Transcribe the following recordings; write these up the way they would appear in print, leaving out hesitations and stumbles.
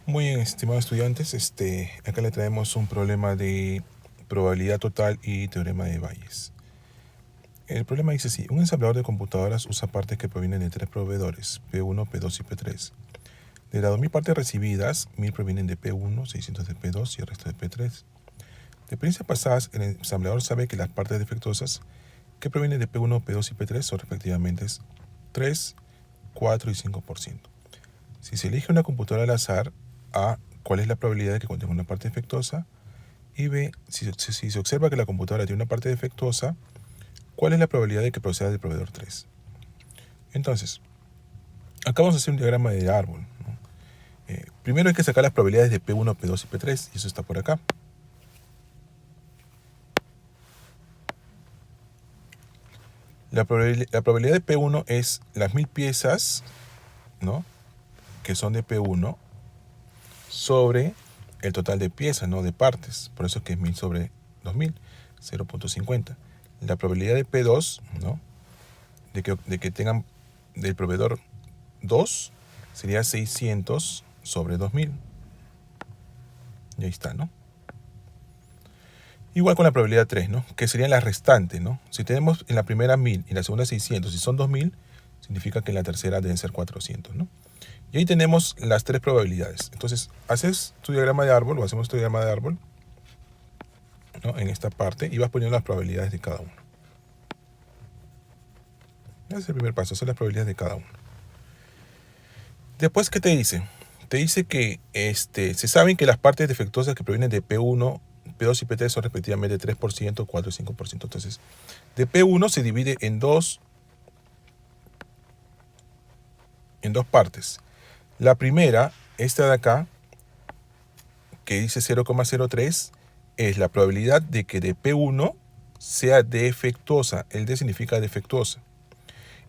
Muy bien, estimados estudiantes, acá le traemos un problema de probabilidad total y teorema de Bayes. El problema dice así: un ensamblador de computadoras usa partes que provienen de tres proveedores, P1, P2 y P3. De las 2000 partes recibidas, 1000 provienen de P1, 600 de P2 y el resto de P3. De experiencias pasadas, el ensamblador sabe que las partes defectuosas que provienen de P1, P2 y P3 son respectivamente 3, 4 y 5%. Si se elige una computadora al azar, A, ¿cuál es la probabilidad de que contenga una parte defectuosa? Y B, si se observa que la computadora tiene una parte defectuosa, ¿cuál es la probabilidad de que proceda del proveedor 3? Entonces, acá vamos a hacer un diagrama de árbol, ¿no? Primero hay que sacar las probabilidades de P1, P2 y P3, y eso está por acá. La probabilidad de P1 es las 1000 piezas, ¿no?, que son de P1 sobre el total de piezas, no de partes. Por eso es que es 1000 sobre 2000, 0.50. La probabilidad de P2, ¿no?, de que tengan del proveedor 2 sería 600 sobre 2000. Y ahí está, ¿no? Igual con la probabilidad 3, ¿no?, que serían las restantes, ¿no? Si tenemos en la primera 1000 y en la segunda 600 y son 2000, significa que en la tercera deben ser 400, ¿no? Y ahí tenemos las tres probabilidades. Entonces, haces tu diagrama de árbol, o hacemos tu diagrama de árbol, ¿no?, en esta parte, y vas poniendo las probabilidades de cada uno. Ese es el primer paso, hacer las probabilidades de cada uno. Después, ¿qué te dice? Te dice que se saben que las partes defectuosas que provienen de P1, P2 y P3 son respectivamente 3%, 4 y 5%. Entonces, de P1 se divide en dos partes. La primera, esta de acá, que dice 0,03, es la probabilidad de que de P1 sea defectuosa. El D significa defectuosa.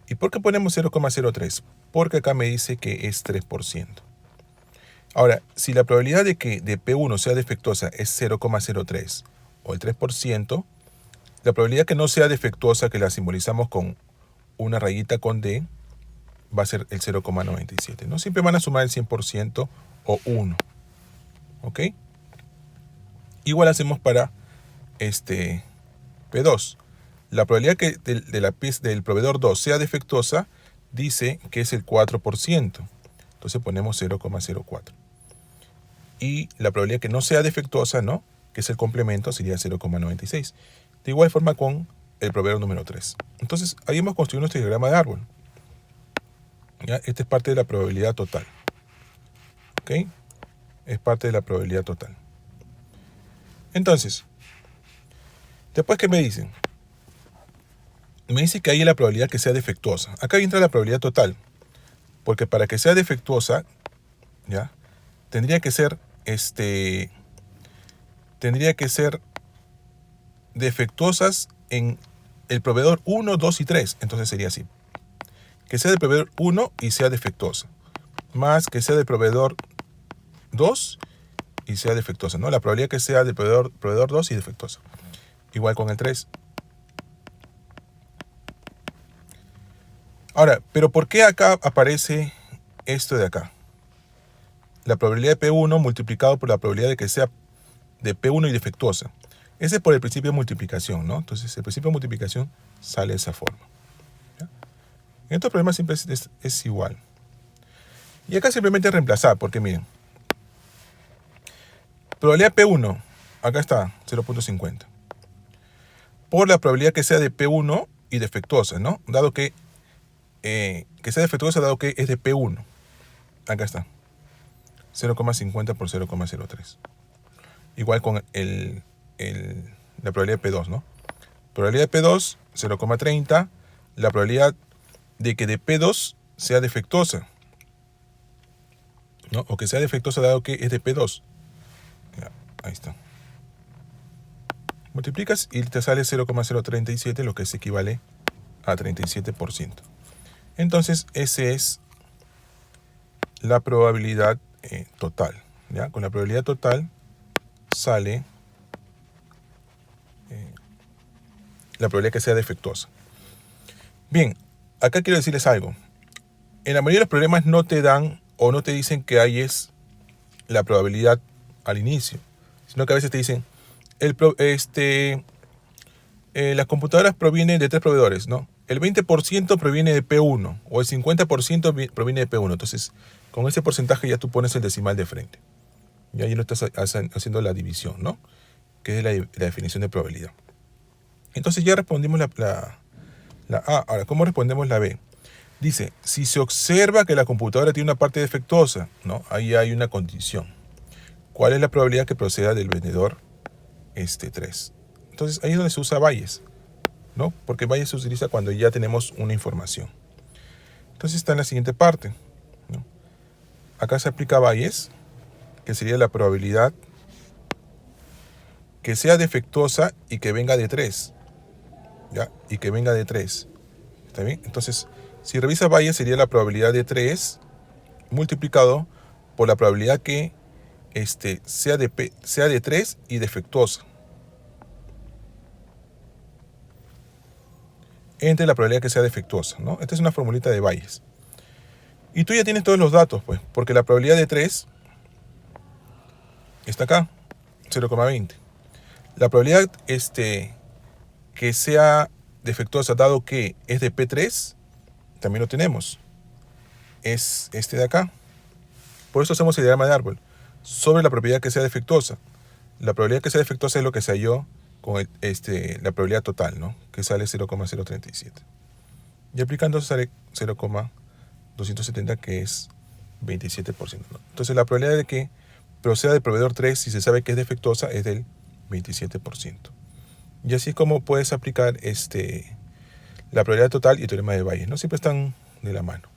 ¿Y por qué ponemos 0,03? Porque acá me dice que es 3%. Ahora, si la probabilidad de que de P1 sea defectuosa es 0,03 o el 3%, la probabilidad que no sea defectuosa, que la simbolizamos con una rayita con D, va a ser el 0,97. No siempre van a sumar el 100% o 1. ¿Ok? Igual hacemos para P2. La probabilidad que del proveedor 2 sea defectuosa dice que es el 4%. Entonces ponemos 0,04. Y la probabilidad que no sea defectuosa, ¿no?, que es el complemento, sería 0,96. De igual forma con el proveedor número 3. Entonces, ahí hemos construido nuestro diagrama de árbol. ¿Ya? Esta es parte de la probabilidad total. ¿Ok? Es parte de la probabilidad total. Entonces, después, ¿qué me dicen? Me dice que hay la probabilidad que sea defectuosa. Acá entra la probabilidad total. Porque para que sea defectuosa, ¿ya?, tendría que ser defectuosas en el proveedor 1, 2 y 3. Entonces sería así: que sea del proveedor 1 y sea defectuosa, más que sea del proveedor 2 y sea defectuosa, ¿no? La probabilidad que sea del proveedor 2 y defectuosa. Igual con el 3. Ahora, ¿pero por qué acá aparece esto de acá? La probabilidad de P1 multiplicado por la probabilidad de que sea de P1 y defectuosa. Ese es por el principio de multiplicación, ¿no? Entonces, el principio de multiplicación sale de esa forma. ¿Ya? En estos problemas siempre es igual. Y acá simplemente reemplazar, porque miren, probabilidad P1, acá está, 0.50. Por la probabilidad que sea de P1 y defectuosa, ¿no? Dado que sea defectuosa, dado que es de P1. Acá está, 0,50 por 0,03. Igual con la probabilidad de P2, ¿no? Probabilidad de P2, 0,30. La probabilidad de que de P2 sea defectuosa, ¿no?, o que sea defectuosa dado que es de P2. Ya, ahí está. Multiplicas y te sale 0,037, lo que es equivale a 37%. Entonces, esa es la probabilidad total. ¿Ya? Con la probabilidad total sale la probabilidad que sea defectuosa. Bien, acá quiero decirles algo. En la mayoría de los problemas no te dan o no te dicen que hay la probabilidad al inicio, sino que a veces te dicen, las computadoras provienen de 3 proveedores, ¿no? El 20% proviene de P1 o el 50% proviene de P1. Entonces, con ese porcentaje ya tú pones el decimal de frente. Y ahí lo estás haciendo la división, ¿no? Que es la definición de probabilidad. Entonces ya respondimos la A. Ahora, ¿cómo respondemos la B? Dice, si se observa que la computadora tiene una parte defectuosa, ¿no? Ahí hay una condición. ¿Cuál es la probabilidad que proceda del vendedor 3? Entonces ahí es donde se usa Bayes, ¿no? Porque Bayes se utiliza cuando ya tenemos una información. Entonces está en la siguiente parte, ¿no? Acá se aplica Bayes, que sería la probabilidad que sea defectuosa y que venga de 3. ¿Ya? Y que venga de 3. ¿Está bien? Entonces, si revisa Bayes, sería la probabilidad de 3 multiplicado por la probabilidad que sea de 3 y defectuosa, entre la probabilidad que sea defectuosa, ¿no? Esta es una formulita de Bayes. Y tú ya tienes todos los datos, pues, porque la probabilidad de 3 está acá, 0,20. La probabilidad que sea defectuosa, dado que es de P3, también lo tenemos. Es este de acá. Por eso hacemos el diagrama de árbol. Sobre la probabilidad que sea defectuosa. La probabilidad que sea defectuosa es lo que se halló con la probabilidad total, ¿no? Que sale 0,037. Y aplicando sale 0,270, que es 27%, ¿no? Entonces la probabilidad de que proceda del proveedor 3, si se sabe que es defectuosa, es del 27%. Y así es como puedes aplicar la probabilidad total y el teorema de Bayes, ¿no? Siempre están de la mano.